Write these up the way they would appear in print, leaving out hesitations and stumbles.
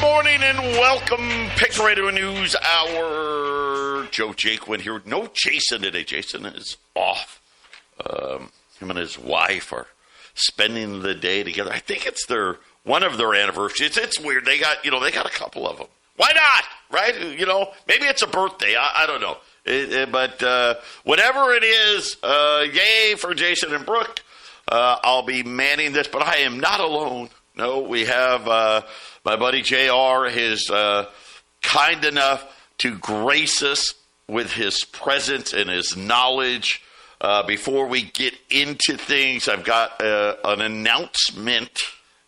morning and welcome. Patriot News Hour. Joe Jaquin here. No Jason today. Jason is off. Him and his wife are spending the day together. I think it's one of their anniversaries. It's weird. They got a couple of them. Why not? Right? Maybe it's a birthday. I don't know. But whatever it is, yay for Jason and Brooke. I'll be manning this, but I am not alone. No, we have my buddy JR is kind enough to grace us with his presence and his knowledge. Before we get into things, I've got an announcement.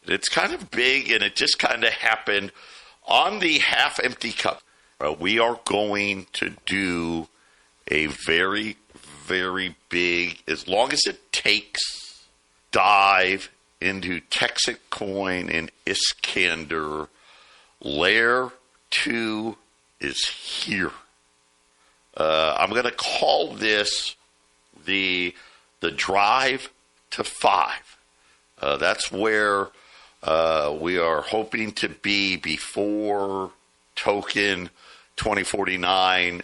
It's kind of big, and it just kind of happened on the half-empty cup. We are going to do a very, very big, as long as it takes, dive into Texas Coin and Iskander. Layer 2 is here. I'm going to call this the drive to 5. That's where we are hoping to be before Token 2049,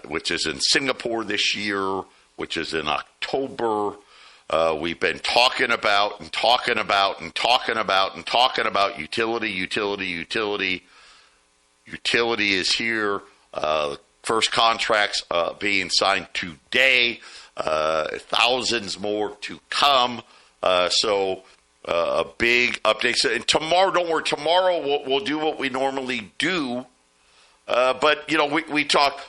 which is in Singapore this year, which is in October. We've been talking about utility. Utility is here. First contracts being signed today. Thousands more to come. So a big update. And tomorrow, don't worry, tomorrow we'll do what we normally do. But, we'll talk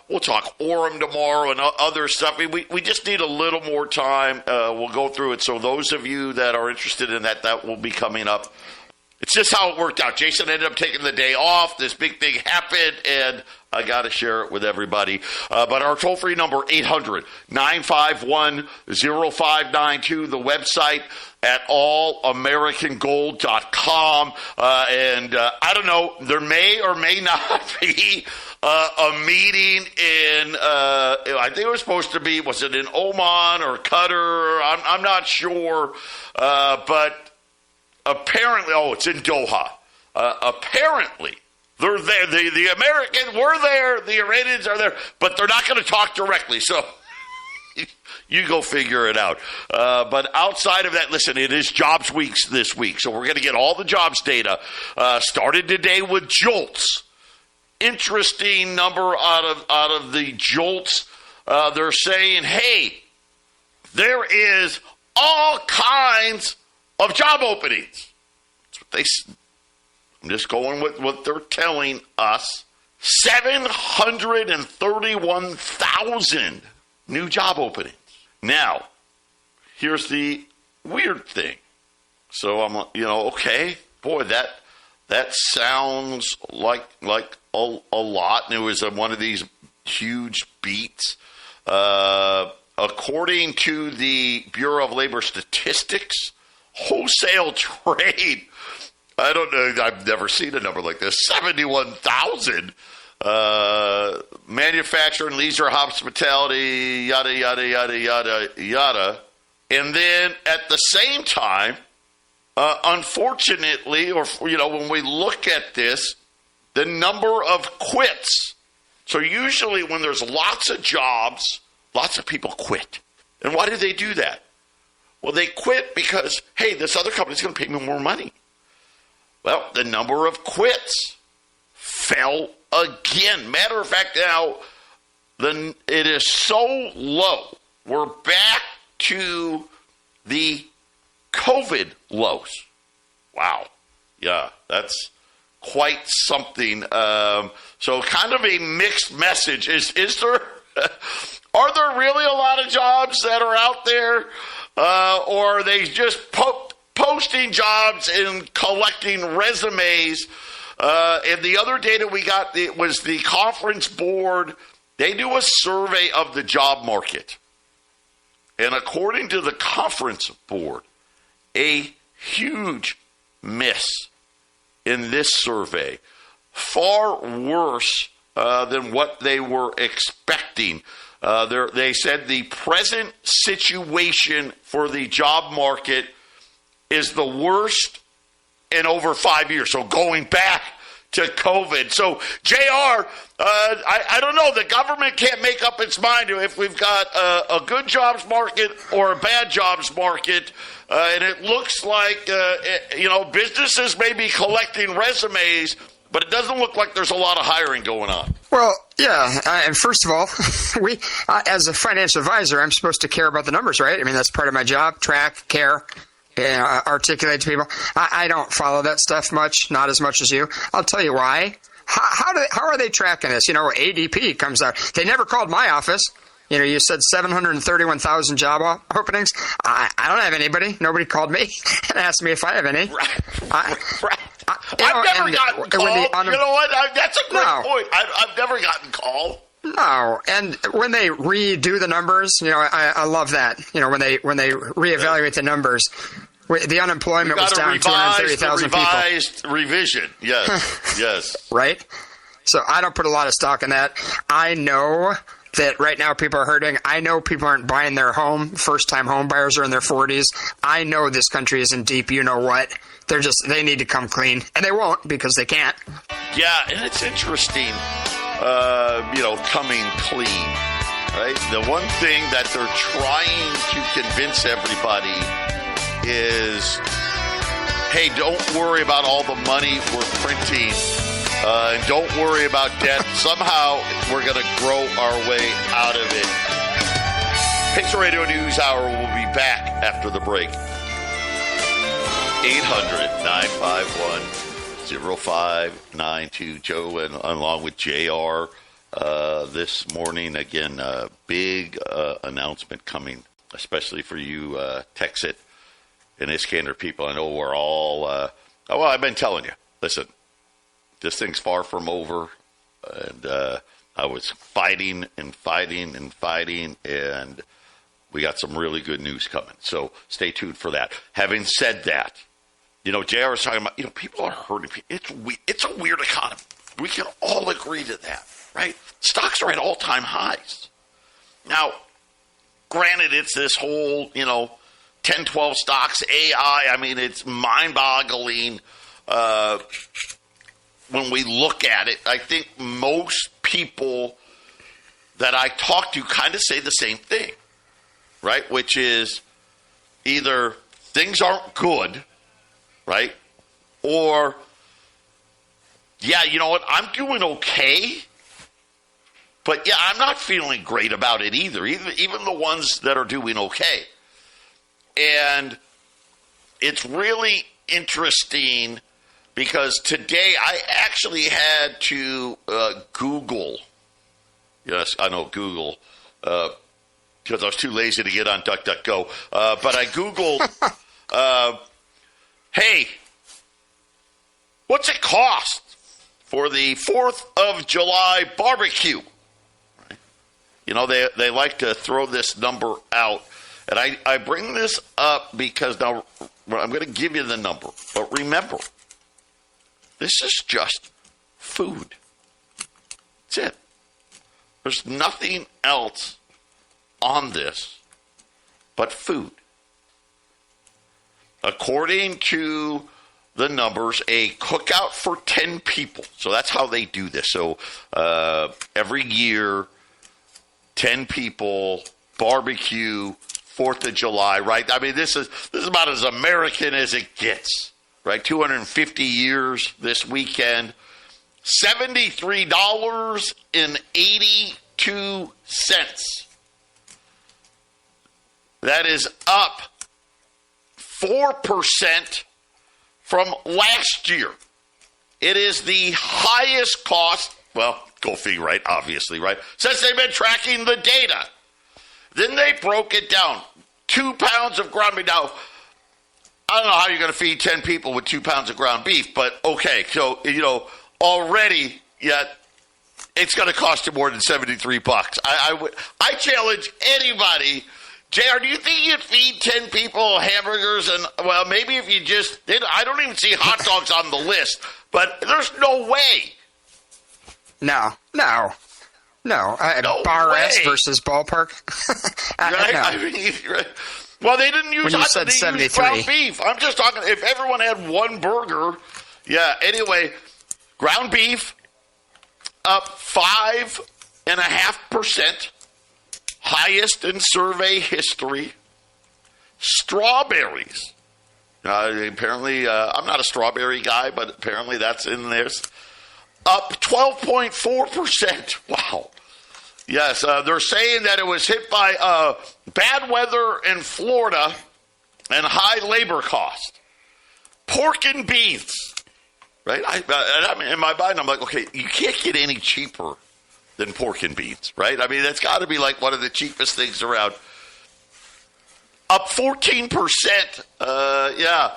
Orem tomorrow and other stuff. We just need a little more time. We'll go through it. So those of you that are interested in that will be coming up. It's just how it worked out. Jason ended up taking the day off. This big thing happened, and I got to share it with everybody. But our toll-free number, 800-951-0592, the website at allamericangold.com. And I don't know, there may or may not be a meeting in, I think it was supposed to be, was it in Oman or Qatar? I'm not sure. But apparently, it's in Doha. Apparently, they're there. The Americans were there. The Iranians are there. But they're not going to talk directly. So you go figure it out. But outside of that, listen, it is jobs weeks this week. So we're going to get all the jobs data. Started today with JOLTS. Interesting number out of the JOLTS. They're saying, hey, there is all kinds of job openings. That's what I'm just going with what they're telling us. 731,000 new job openings. Now, here's the weird thing. So I'm, okay, boy, that sounds like a lot. And it was one of these huge beats. According to the Bureau of Labor Statistics, wholesale trade, I don't know, I've never seen a number like this, 71,000. Manufacturing, leisure, hospitality, yada, yada, yada, yada, yada. And then at the same time, unfortunately, when we look at this, the number of quits. So usually when there's lots of jobs, lots of people quit. And why do they do that? Well, they quit because, hey, this other company's going to pay me more money. Well, the number of quits fell again. Matter of fact, now it is so low. We're back to the COVID lows. Wow. Yeah, that's quite something. So kind of a mixed message. Is there, are there really a lot of jobs that are out there? Or are they just posting jobs and collecting resumes? And the other data we got was the Conference Board. They do a survey of the job market. And according to the Conference Board, a huge miss in this survey. Far worse than what they were expecting. They said the present situation for the job market is the worst in over 5 years. So going back to COVID. So, JR, I don't know. The government can't make up its mind if we've got a good jobs market or a bad jobs market. And it looks like, businesses may be collecting resumes, but it doesn't look like there's a lot of hiring going on. Well, yeah. And first of all, we, as a financial advisor, I'm supposed to care about the numbers, right? I mean, that's part of my job, track, care, articulate to people. I don't follow that stuff much, not as much as you. I'll tell you why. How are they tracking this? ADP comes out. They never called my office. You said 731,000 job openings. I don't have anybody. Nobody called me and asked me if I have any. Right. I've never gotten called. You know what? That's a great point. I've never gotten called. No, and when they redo the numbers, I love that. When they reevaluate the numbers, the unemployment was down 230,000 people. Revised revision, yes, yes. Right? So I don't put a lot of stock in that. I know that right now people are hurting. I know people aren't buying their home. First-time home buyers are in their 40s. I know this country isn't deep. You know what? They need to come clean. And they won't because they can't. Yeah, and it's interesting, coming clean, right? The one thing that they're trying to convince everybody is, hey, don't worry about all the money we're printing. And don't worry about debt. Somehow we're going to grow our way out of it. Patriot Radio News Hour will be back after the break. 800-951-0592. Joe and along with JR this morning. Again, a big announcement coming, especially for you Texas and Iskander people. I know we're all, I've been telling you, listen, this thing's far from over, and I was fighting, and we got some really good news coming. So stay tuned for that. Having said that, JR was talking about, people are hurting. It's a weird economy. We can all agree to that, right? Stocks are at all-time highs. Now, granted, it's this whole, 10, 12 stocks, AI. I mean, it's mind-boggling. When we look at it, I think most people that I talk to kind of say the same thing, right? Which is either things aren't good, right? Or, yeah, you know what? I'm doing okay, but yeah, I'm not feeling great about it either, even the ones that are doing okay. And it's really interesting because today I actually had to Google. Yes, I know Google, because I was too lazy to get on DuckDuckGo. But I Googled, hey, what's it cost for the 4th of July barbecue? Right? They like to throw this number out. And I bring this up because now I'm going to give you the number. But remember, this is just food. That's it. There's nothing else on this but food. According to the numbers, a cookout for 10 people. So that's how they do this. So every year, 10 people, barbecue, 4th of July, right? I mean, this is about as American as it gets. Right, 250 years this weekend, $73.82. That is up 4% from last year. It is the highest cost, well, go figure, right, obviously, right, since they've been tracking the data. Then they broke it down. 2 pounds of ground beef. Now, I don't know how you're going to feed 10 people with 2 pounds of ground beef, but okay. So, already, it's going to cost you more than $73. I challenge anybody. JR, do you think you'd feed 10 people hamburgers? And, well, maybe if you just did. I don't even see hot dogs on the list, but there's no way. No. Bar way. S versus ballpark. Right? No. I mean, right. Well, they didn't use hot dogs. They used ground beef. I'm just talking if everyone had one burger. Yeah, anyway, Ground beef up 5.5%, highest in survey history. Strawberries. Apparently, I'm not a strawberry guy, but apparently that's in there. Up 12.4%. Wow. Yes, they're saying that it was hit by bad weather in Florida and high labor cost. Pork and beans. Right? I'm in my mind, I'm like, okay, you can't get any cheaper than pork and beans, right? I mean, that's got to be like one of the cheapest things around. Up 14%. Yeah.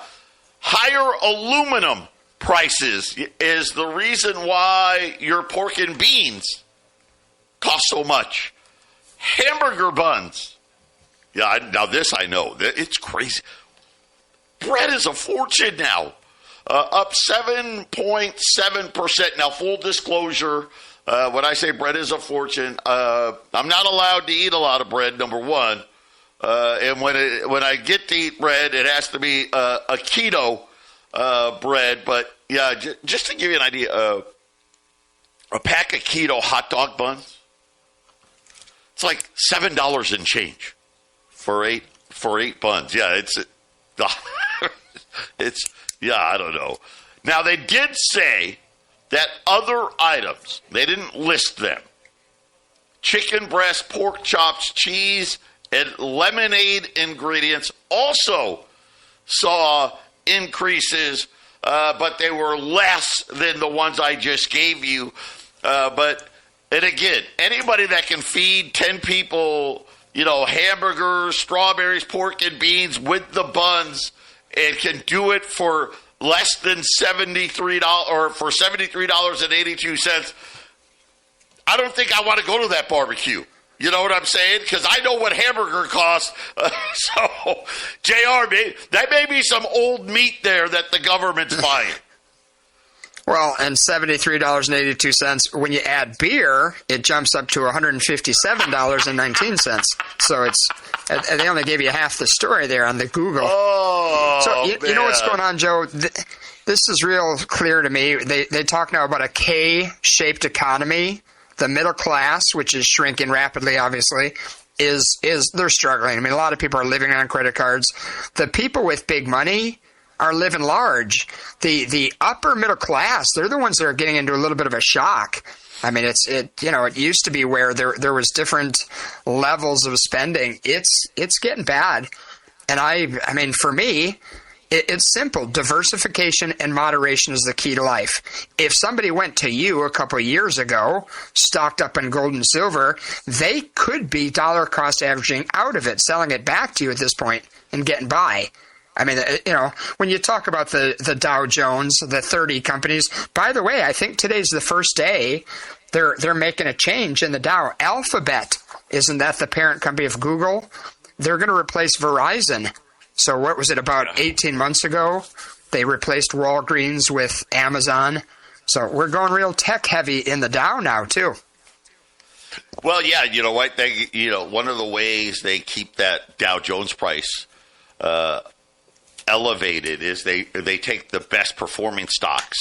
Higher aluminum prices is the reason why your pork and beans cost so much. Hamburger buns. Yeah, now this I know. It's crazy. Bread is a fortune now. Up 7.7%. Now, full disclosure, when I say bread is a fortune, I'm not allowed to eat a lot of bread, number one. And when I get to eat bread, it has to be a keto bread. But, yeah, just to give you an idea, a pack of keto hot dog buns, it's like $7 and change for eight buns. Yeah, yeah, I don't know. Now, they did say that other items, they didn't list them. Chicken breast, pork chops, cheese, and lemonade ingredients also saw increases, but they were less than the ones I just gave you. And again, anybody that can feed 10 people, hamburgers, strawberries, pork, and beans with the buns, and can do it for less than $73 or for $73.82. I don't think I want to go to that barbecue. You know what I'm saying? Because I know what hamburger costs. So, JR, that may be some old meat there that the government's buying. Well, and $73.82. When you add beer, it jumps up to $157.19. So they only gave you half the story there on the Google. Oh, so you know what's going on, Joe? This is real clear to me. They talk now about a K-shaped economy. The middle class, which is shrinking rapidly, obviously, is they're struggling. I mean, a lot of people are living on credit cards. The people with big money are living large. The upper middle class, they're the ones that are getting into a little bit of a shock. I mean, it used to be where there was different levels of spending. It's getting bad. And I mean, for me, it's simple. Diversification and moderation is the key to life. If somebody went to you a couple of years ago, stocked up in gold and silver, they could be dollar cost averaging out of it, selling it back to you at this point and getting by. I mean, when you talk about the Dow Jones, the 30 companies, by the way, I think today's the first day they're making a change in the Dow. Alphabet, isn't that the parent company of Google? They're going to replace Verizon. So what was it, about 18 months ago? They replaced Walgreens with Amazon. So we're going real tech heavy in the Dow now, too. Well, yeah, you know what? One of the ways they keep that Dow Jones price elevated is they take the best performing stocks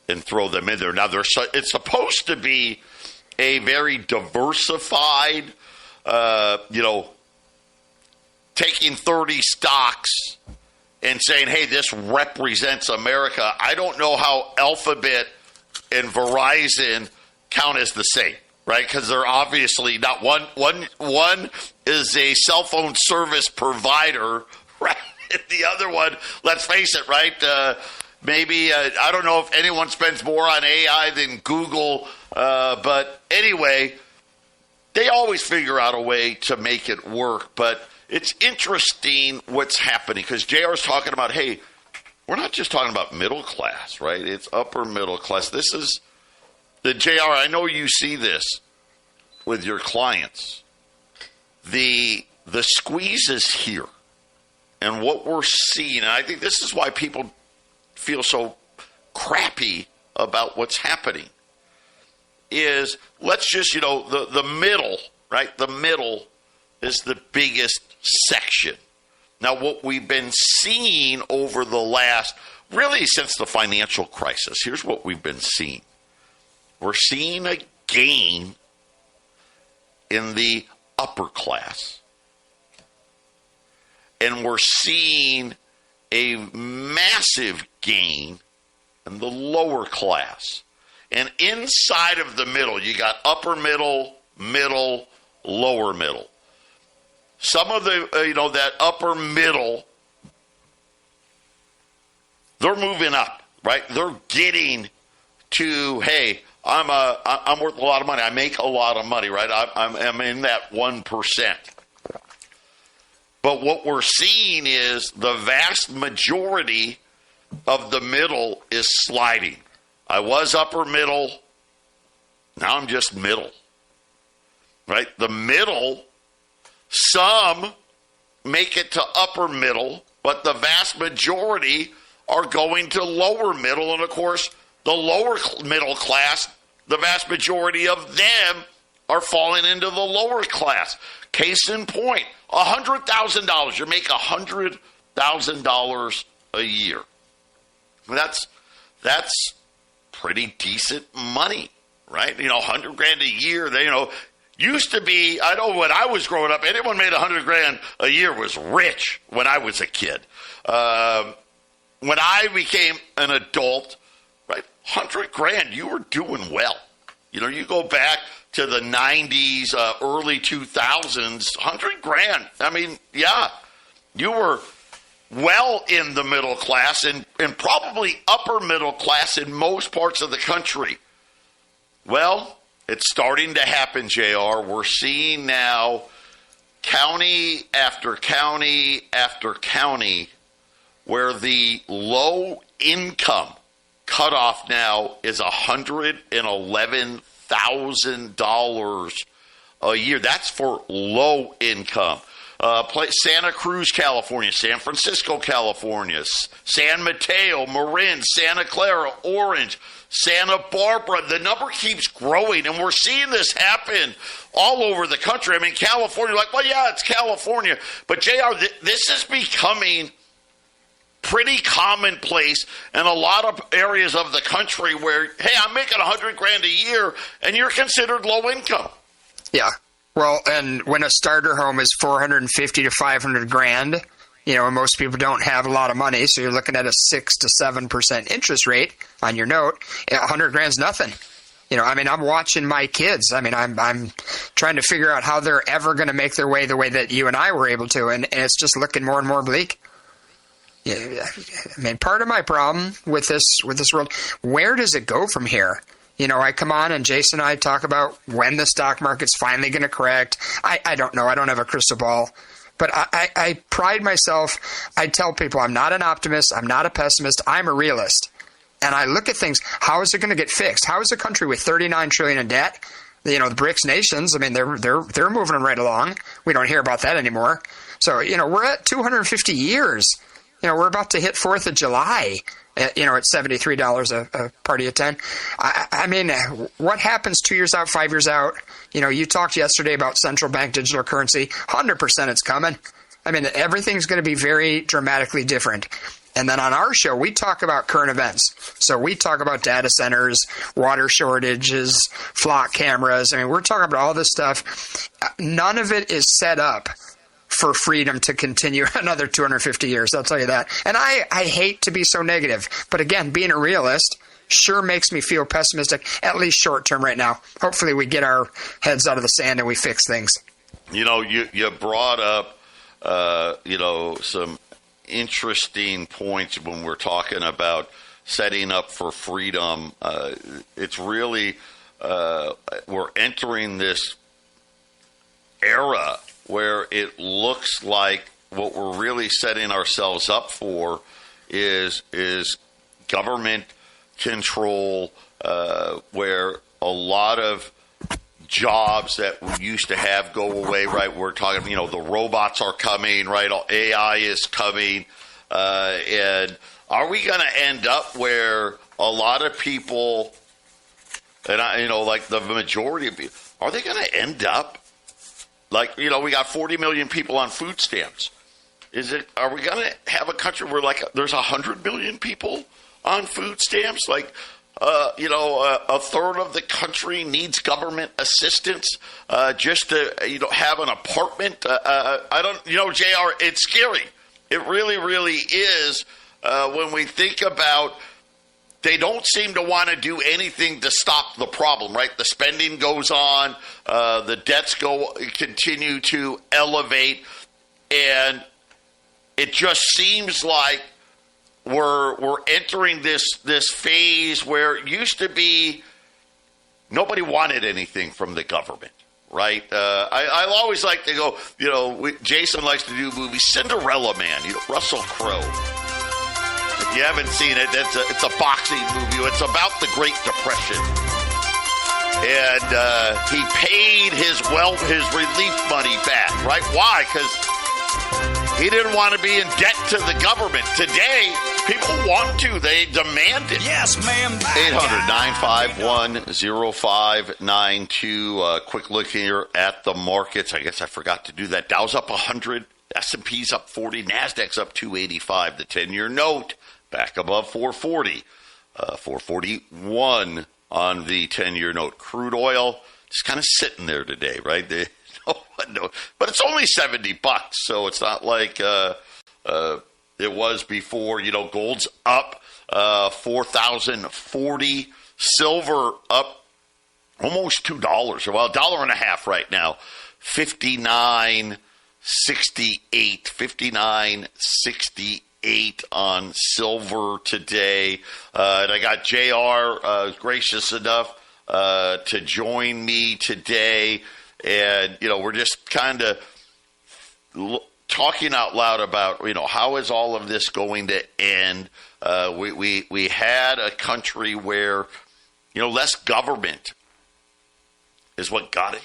and throw them in there. Now, it's supposed to be a very diversified, taking 30 stocks and saying, hey, this represents America. I don't know how Alphabet and Verizon count as the same, right? Because they're obviously not one is a cell phone service provider, right? And the other one, let's face it, right? Maybe, I don't know if anyone spends more on AI than Google. But anyway, they always figure out a way to make it work. But it's interesting what's happening because JR is talking about, hey, we're not just talking about middle class, right? It's upper middle class. This is the JR. I know you see this with your clients. The squeeze is here. And what we're seeing, and I think this is why people feel so crappy about what's happening, is let's just, the middle, right? The middle is the biggest section. Now, what we've been seeing over the last really since the financial crisis, here's what we've been seeing. We're seeing a gain in the upper class. And we're seeing a massive gain in the lower class. And inside of the middle, you got upper middle, middle, lower middle. Some of the, that upper middle, they're moving up, right? They're getting to, hey, I'm worth a lot of money. I make a lot of money, right? I'm in that 1%. But what we're seeing is the vast majority of the middle is sliding. I was upper middle. Now I'm just middle, right? The middle, some make it to upper middle, but the vast majority are going to lower middle. And, of course, the lower middle class, the vast majority of them are falling into the lower class. Case in point, $100,000. You make $100,000 a year. That's pretty decent money, right? $100,000 a year. Used to be. I know when I was growing up, anyone made $100,000 a year was rich. When I was a kid, when I became an adult, right, $100,000, you were doing well. You go back to the 90s, early 2000s, $100,000. I mean, yeah, you were well in the middle class and probably upper middle class in most parts of the country. Well, it's starting to happen, JR. We're seeing now county after county after county where the low income cutoff now is $111,000 a year. That's for low income. Santa Cruz, California, San Francisco, California, San Mateo, Marin, Santa Clara, Orange, Santa Barbara. The number keeps growing, and we're seeing this happen all over the country. I mean, California, like, well, yeah, it's California. But, JR, this is becoming pretty commonplace in a lot of areas of the country where, hey, I'm making $100,000 a year, and you're considered low income. Yeah. Well, and when a starter home is $450,000 to $500,000, and most people don't have a lot of money, so you're looking at a 6 to 7% interest rate on your note. $100,000 is nothing. I'm watching my kids. I'm trying to figure out how they're ever going to make their way the way that you and I were able to, and it's just looking more and more bleak. Yeah, part of my problem with this world, where does it go from here? I come on and Jason and I talk about when the stock market's finally going to correct. I don't know. I don't have a crystal ball. But I pride myself. I tell people I'm not an optimist. I'm not a pessimist. I'm a realist. And I look at things. How is it going to get fixed? How is a country with $39 trillion in debt? The BRICS nations, they're moving right along. We don't hear about that anymore. So, we're at 250 years. We're about to hit 4th of July. At $73 a party of 10. What happens 2 years out, 5 years out? You talked yesterday about central bank digital currency. 100% it's coming. Everything's going to be very dramatically different. And then on our show, we talk about current events. So we talk about data centers, water shortages, flock cameras. We're talking about all this stuff. None of it is set up for freedom to continue another 250 years. I'll tell you that. And I hate to be so negative. But again, being a realist sure makes me feel pessimistic, at least short term right now. Hopefully we get our heads out of the sand and we fix things. You brought up, some interesting points when we're talking about setting up for freedom. It's really, we're entering this era where it looks like what we're really setting ourselves up for is government control, where a lot of jobs that we used to have go away, right? We're talking, the robots are coming, right? AI is coming. And are we going to end up where a lot of people, and like the majority of people, are they going to end up like, we got 40 million people on food stamps. Are we going to have a country where there's 100 million people on food stamps? A third of the country needs government assistance just to have an apartment. I don't, JR, it's scary. It really, really is when we think about. They don't seem to want to do anything to stop the problem, right? The spending goes on, the debts continue to elevate, and it just seems like we're entering this phase where it used to be nobody wanted anything from the government, right? I always like to go, Jason likes to do movies. Cinderella Man, Russell Crowe. If you haven't seen it, it's a boxing movie. It's about the Great Depression. And he paid his relief money back, right? Why? Because he didn't want to be in debt to the government. Today, people want to. They demand it. Yes, ma'am. 800-951-0592. Quick look here at the markets. I guess I forgot to do that. Dow's up 100. S&P's up 40. NASDAQ's up 285. The 10-year note back above 440. 441 on the 10-year note. Crude oil just kind of sitting there today, right? No, but it's only $70, so it's not like it was before. Gold's up 4,040. Silver up almost $2. Well, $1.50 right now. 59.68. 59.68 on silver today. And I got JR gracious enough to join me today. And, we're just kind of talking out loud about, how is all of this going to end? We had a country where, less government is what got it.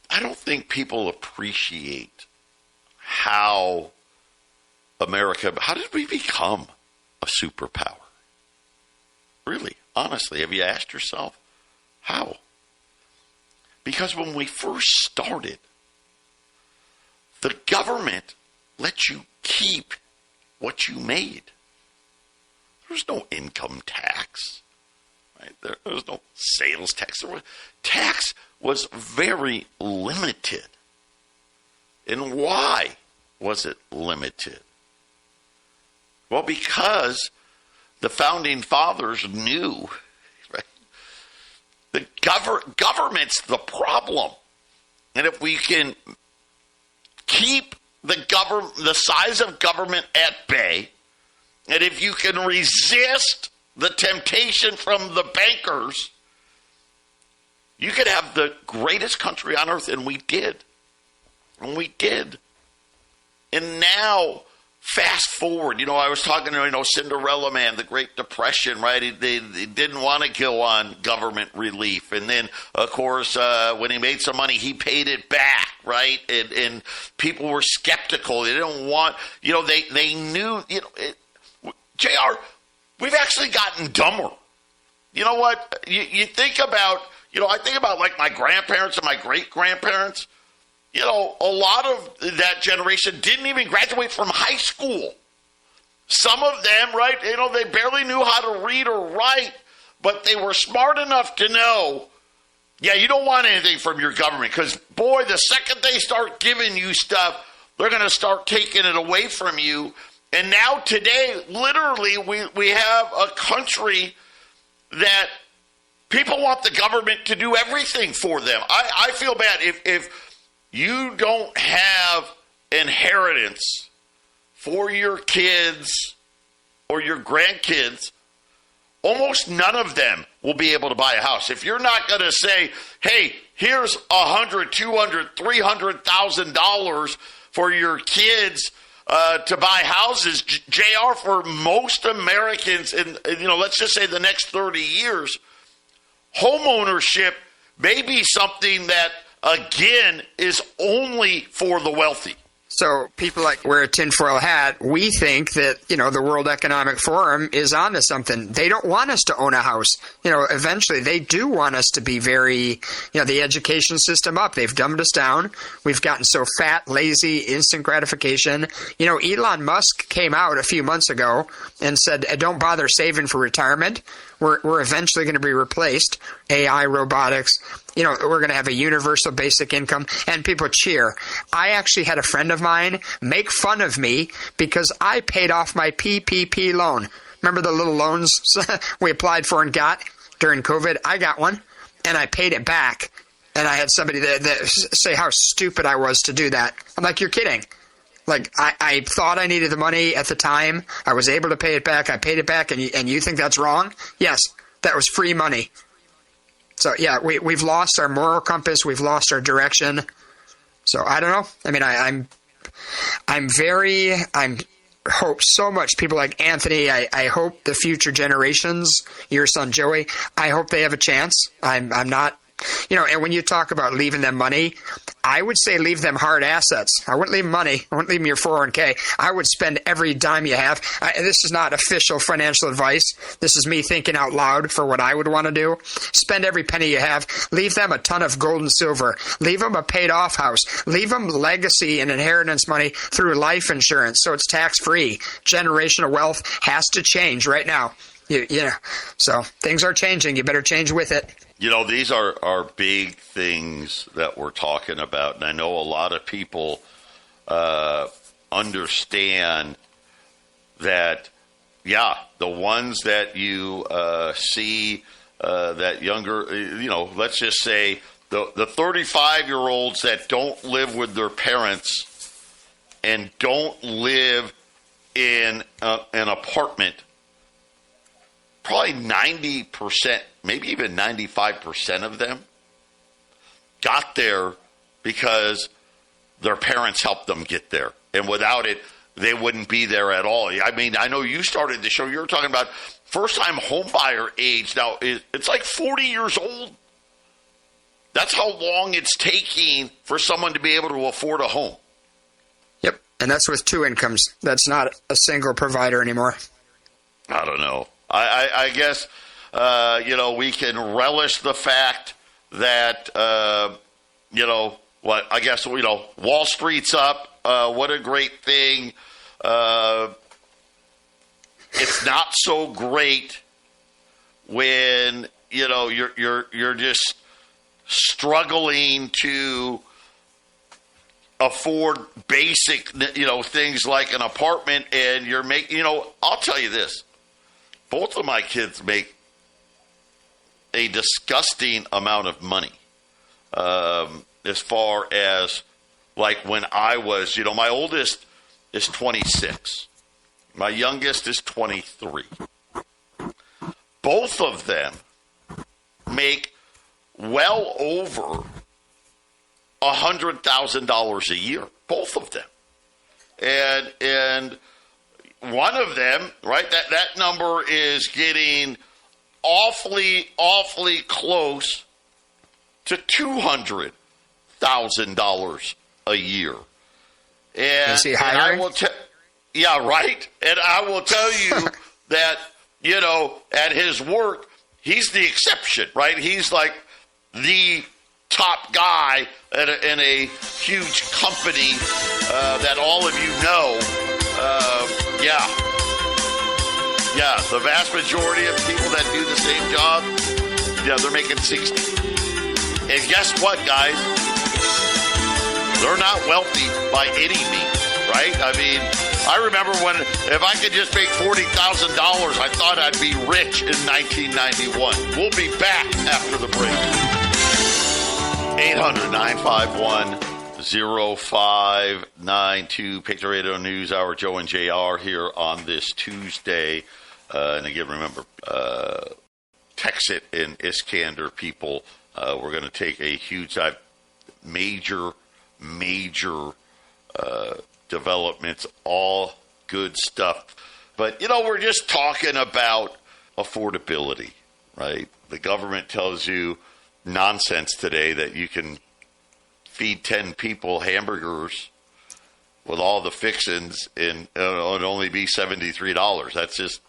I don't think people appreciate how did we become a superpower? Really, honestly, have you asked yourself how? Because when we first started, the government let you keep what you made. There was no income tax, right? There was no sales tax. Tax was very limited. And why was it limited? Well, because the founding fathers knew, right? The government's the problem. And if we can keep the size of government at bay, and if you can resist the temptation from the bankers, you could have the greatest country on earth, and we did. And we did. And now, fast forward, I was talking to, Cinderella Man, the Great Depression, right? They didn't want to go on government relief. And then, of course, when he made some money, he paid it back, right? And people were skeptical. They didn't want, they knew, JR, we've actually gotten dumber. You know what? You think about, I think about like my grandparents and my great-grandparents. A lot of that generation didn't even graduate from high school. Some of them, right, they barely knew how to read or write, but they were smart enough to know, you don't want anything from your government because, boy, the second they start giving you stuff, they're going to start taking it away from you. And now today, literally, we have a country that people want the government to do everything for them. I feel bad if you don't have inheritance for your kids or your grandkids, almost none of them will be able to buy a house. If you're not going to say, hey, here's $100,000, $200,000, $300,000 for your kids to buy houses, JR, for most Americans in, let's just say the next 30 years, homeownership may be something that, again, is only for the wealthy. So people like wear a tinfoil hat. We think that, the World Economic Forum is onto something. They don't want us to own a house. Eventually they do want us to be very, the education system up. They've dumbed us down. We've gotten so fat, lazy, instant gratification. Elon Musk came out a few months ago and said, don't bother saving for retirement. We're eventually going to be replaced. AI, robotics. We're going to have a universal basic income, and people cheer. I actually had a friend of mine make fun of me because I paid off my PPP loan. Remember the little loans we applied for and got during COVID? I got one, and I paid it back. And I had somebody that say how stupid I was to do that. I'm like, you're kidding. Like, I thought I needed the money at the time. I was able to pay it back. I paid it back, and you think that's wrong? Yes, that was free money. So, yeah, we've lost our moral compass. We've lost our direction. So, I don't know. I mean, I hope so much people like Anthony. I hope the future generations, your son Joey, I hope they have a chance. I'm not, and when you talk about leaving them money, I would say leave them hard assets. I wouldn't leave them money. I wouldn't leave them your 401k. I would spend every dime you have. This is not official financial advice. This is me thinking out loud for what I would want to do. Spend every penny you have. Leave them a ton of gold and silver. Leave them a paid off house. Leave them legacy and inheritance money through life insurance so it's tax free. Generational wealth has to change right now. So things are changing. You better change with it. These are big things that we're talking about. And I know a lot of people understand that, the ones that you see that younger, let's just say the 35-year-olds that don't live with their parents and don't live in an apartment, probably 90%, maybe even 95% of them got there because their parents helped them get there. And without it, they wouldn't be there at all. I mean, I know you started the show. You were talking about first-time homebuyer age. Now, it's like 40 years old. That's how long it's taking for someone to be able to afford a home. Yep, and that's with two incomes. That's not a single provider anymore. I don't know. I guess, we can relish the fact that, Wall Street's up. What a great thing. It's not so great when, you're just struggling to afford basic, things like an apartment and you're making, I'll tell you this. Both of my kids make a disgusting amount of money as far as like when I was, my oldest is 26. My youngest is 23. Both of them make well over $100,000 a year. Both of them. And one of them, right, that number is getting awfully close to $200,000 a year. And, is he hiring? Yeah, right. And I will tell you that, at his work, he's the exception, right? He's like the top guy in a huge company that all of you know. Yeah, the vast majority of people that do the same job, they're making 60. And guess what, guys? They're not wealthy by any means, right? I mean, I remember if I could just make $40,000, I thought I'd be rich in 1991. We'll be back after the break. 800-951-0592, Patriot Radio News Hour, Joe and JR here on this Tuesday. And again, remember, Texit and Iskander people, we're going to take a huge dive. Major developments, all good stuff. But, we're just talking about affordability, right? The government tells you nonsense today that you can feed 10 people hamburgers with all the fixings, and it'd only be $73. That's just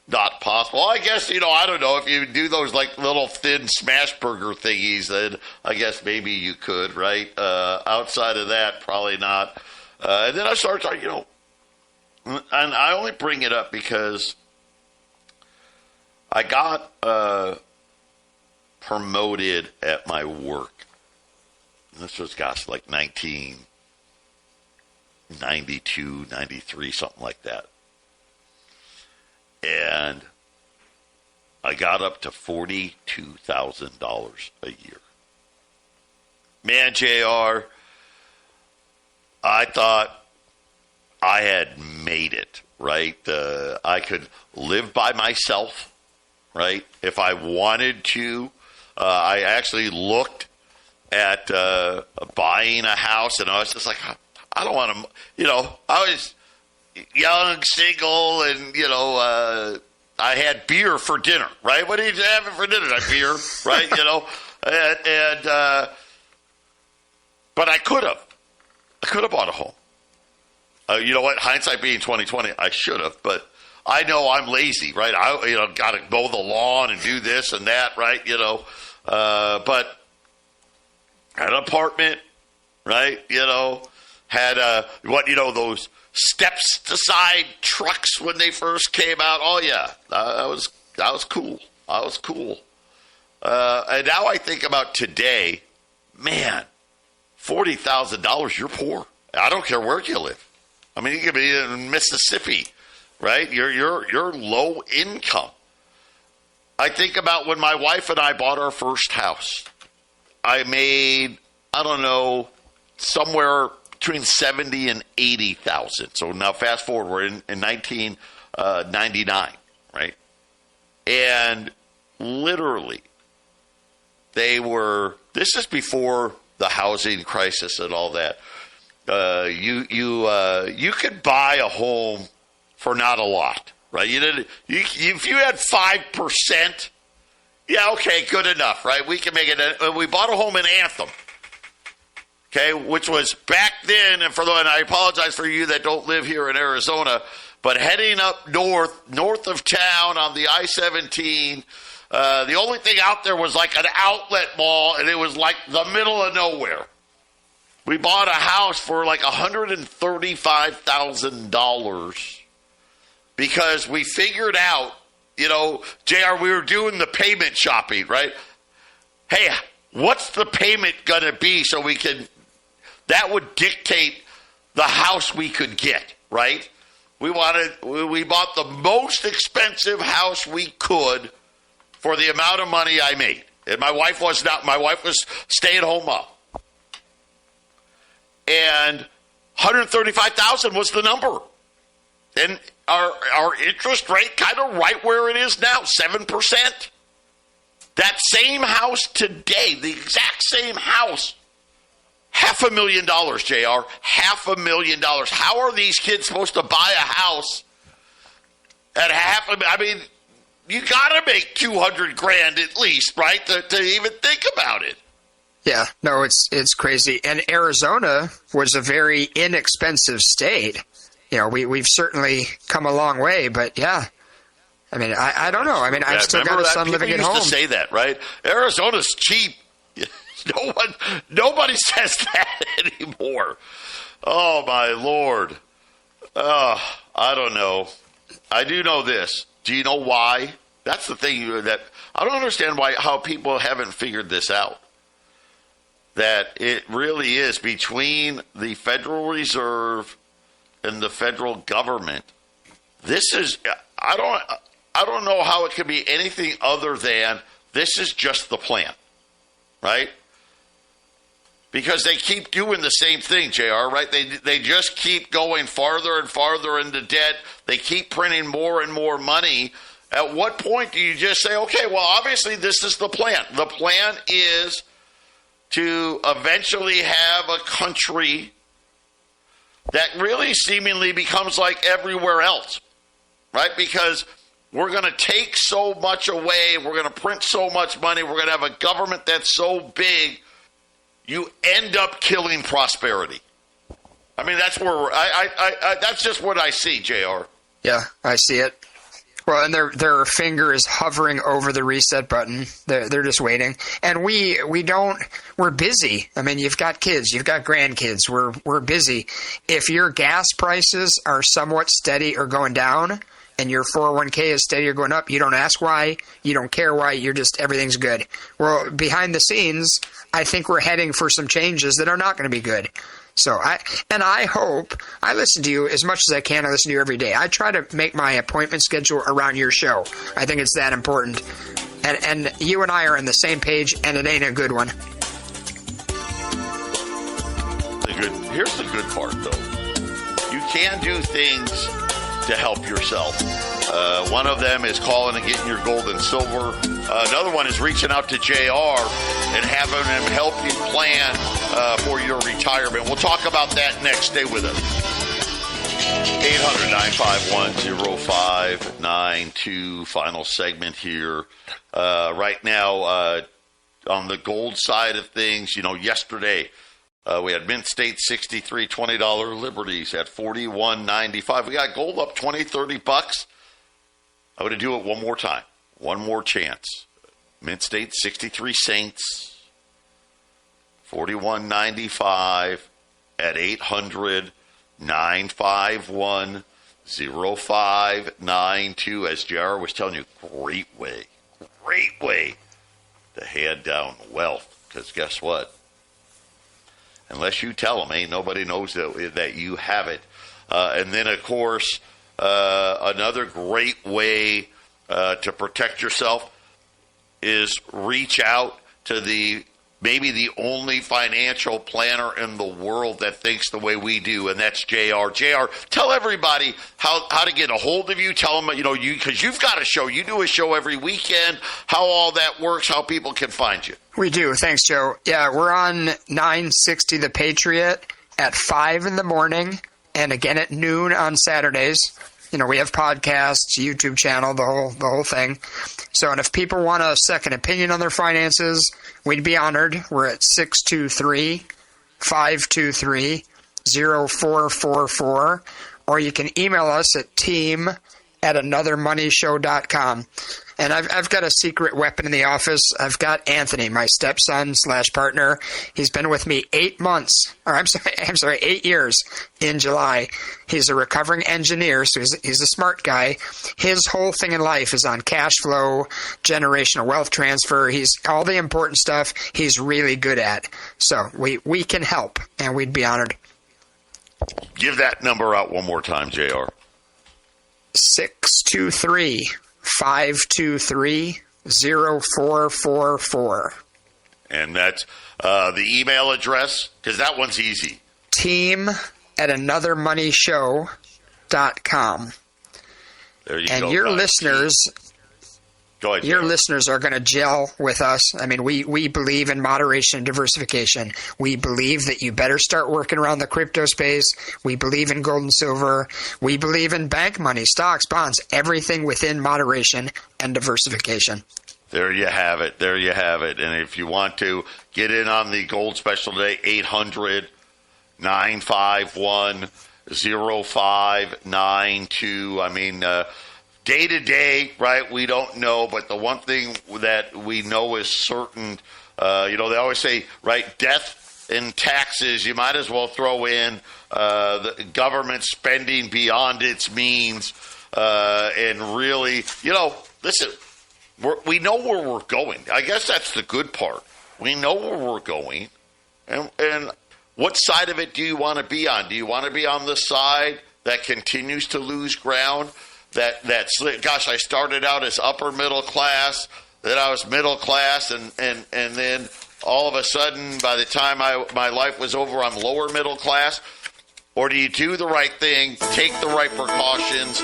not possible. I guess, I don't know. If you do those like little thin smash burger thingies, then I guess maybe you could, right? Outside of that, probably not. And then I started talking, and I only bring it up because I got promoted at my work. This was, like 1992, 93, something like that. And I got up to $42,000 a year. Man, JR, I thought I had made it, right? I could live by myself, right? If I wanted to. I actually looked at buying a house, and I was just like, I don't want to, I was young, single, and, I had beer for dinner, right? What are you having for dinner? Beer, right? But I could have bought a home. You know what? Hindsight being 2020, I should have, but I know I'm lazy, right? I, got to mow the lawn and do this and that, right? But had an apartment, right? Had those steps to side trucks when they first came out. Oh yeah, that was cool. I was cool. And now I think about today, man, $40,000, you're poor. I don't care where you live. I mean, you could be in Mississippi, right? You're low income. I think about when my wife and I bought our first house. I made, I don't know, somewhere between $70,000 and $80,000. So now fast forward, we're in 1999, right? And literally, this is before the housing crisis and all that. You could buy a home for not a lot, right? If you had 5%, yeah, okay, good enough, right? We can make it. We bought a home in Anthem, okay, which was back then, and I apologize for you that don't live here in Arizona, but heading up north of town on the I-17, the only thing out there was like an outlet mall, and it was like the middle of nowhere. We bought a house for like $135,000 because we figured out, JR, we were doing the payment shopping, right? Hey, what's the payment going to be so that would dictate the house we could get, right? We bought the most expensive house we could for the amount of money I made. And my wife was stay-at-home mom. And $135,000 was the number. And our interest rate kind of right where it is now, 7%. That same house today, the exact same house, $500,000, JR, $500,000. How are these kids supposed to buy a house at I mean, you got to make $200,000 at least, right, to even think about it. Yeah, no, it's crazy. And Arizona was a very inexpensive state. We've certainly come a long way, but yeah. I mean, I don't know. I mean, I've still got a son living at home. People used to say that, right? Arizona's cheap. Nobody says that anymore. Oh, my Lord. I don't know. I do know this. Do you know why? That's the thing that I don't understand how people haven't figured this out. That it really is between the Federal Reserve and the federal government. This is I don't know how it could be anything other than this is just the plan, right? Because they keep doing the same thing, JR, right? They just keep going farther and farther into debt. They keep printing more and more money. At what point do you just say, okay, well, obviously this is the plan. The plan is to eventually have a country that really seemingly becomes like everywhere else, right? Because we're going to take so much away. We're going to print so much money. We're going to have a government that's so big, you end up killing prosperity. I mean, that's where that's just what I see, JR. Yeah, I see it. Well, and their finger is hovering over the reset button. They're just waiting. And we're busy. I mean, you've got kids, you've got grandkids. We're busy. If your gas prices are somewhat steady or going down, and your 401k is steady or going up, you don't ask why, you don't care why, you're just, everything's good. Well, behind the scenes, I think we're heading for some changes that are not going to be good. So I hope, I listen to you as much as I can. I listen to you every day. I try to make my appointment schedule around your show. I think it's that important. And you and I are on the same page, and it ain't a good one. Here's the good part, though. You can do things to help yourself. One of them is calling and getting your gold and silver. Another one is reaching out to JR and having him help you plan for your retirement. We'll talk about that next. Stay with us. 800-951-0592. Final segment here. Right now, on the gold side of things, yesterday, we had Mint State 63 $20 Liberties at $41.95. We got gold up $20-$30. I'm going to do it one more time. One more chance. Mint State 63 Saints, $41.95 at 800-951-0592. As JR was telling you, great way to hand down wealth. Because guess what? Unless you tell them, nobody knows that you have it. And then, of course, another great way to protect yourself is reach out to maybe the only financial planner in the world that thinks the way we do, and that's JR. JR, tell everybody how to get a hold of you. Tell them, because you've got a show. You do a show every weekend, how all that works, how people can find you. We do. Thanks, Joe. Yeah, we're on 960 The Patriot at 5 in the morning and again at noon on Saturdays. We have podcasts, YouTube channel, the whole thing. So, and if people want a second opinion on their finances, we'd be honored. We're at 623-523-0444, or you can email us at team@anothermoneyshow.com. And I've got a secret weapon in the office. I've got Anthony, my stepson / partner. He's been with me 8 months, or I'm sorry, 8 years in July. He's a recovering engineer, so he's a smart guy. His whole thing in life is on cash flow, generational wealth transfer. He's all the important stuff he's really good at. So we can help, and we'd be honored. Give that number out one more time, JR. 623-523-0444. And that's the email address, because that one's easy. team@anothermoneyshow.com. There you and go. Your listeners... Go ahead, your listeners are going to gel with us. I mean, we believe in moderation and diversification. We believe that you better start working around the crypto space. We believe in gold and silver. We believe in bank money, stocks, bonds, everything within moderation and diversification. There you have it. And if you want to get in on the gold special today, 800-951-0592. I mean, day to day, right? We don't know, but the one thing that we know is certain. They always say, right, death and taxes. You might as well throw in the government spending beyond its means, and really, listen. We know where we're going. I guess that's the good part. We know where we're going, and what side of it do you want to be on? Do you want to be on the side that continues to lose ground? Gosh, I started out as upper middle class, then I was middle class, and then all of a sudden, by the time my life was over, I'm lower middle class? Or do you do the right thing, take the right precautions,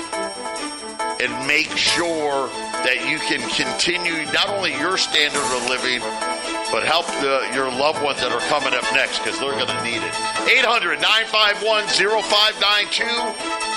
and make sure that you can continue not only your standard of living, but help your loved ones that are coming up next, because they're going to need it. 800-951-0592.